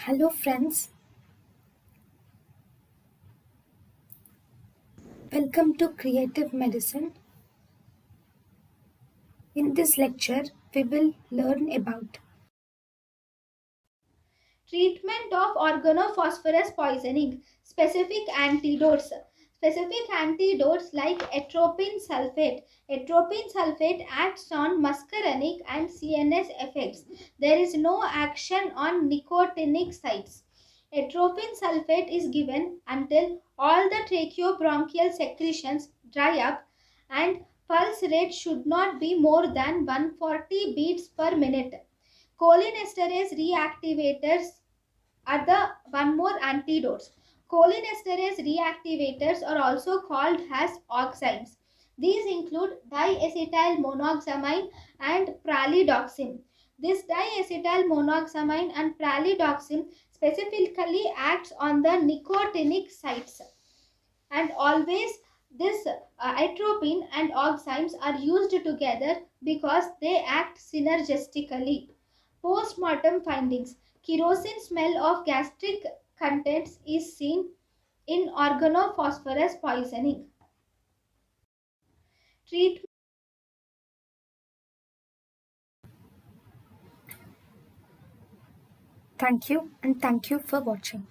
Hello, friends. Welcome to Creative Medicine. In this lecture, we will learn about Treatment of organophosphorus poisoning. Specific antidotes like atropine sulfate. Atropine sulfate acts on muscarinic and CNS effects. There is no action on nicotinic sites. Atropine sulfate is given until all the tracheobronchial secretions dry up and pulse rate should not be more than 140 beats per minute. Cholinesterase reactivators are the one more antidotes. Cholinesterase reactivators are also called as oximes. These include diacetyl monoxamine and pralidoxime. This diacetyl monoxamine and pralidoxime specifically acts on the nicotinic sites, and always this atropine and oximes are used together because they act synergistically. Post-mortem findings. Kerosene smell of gastric contents is seen in organophosphorus poisoning. Treatment. thank you and thank you for watching.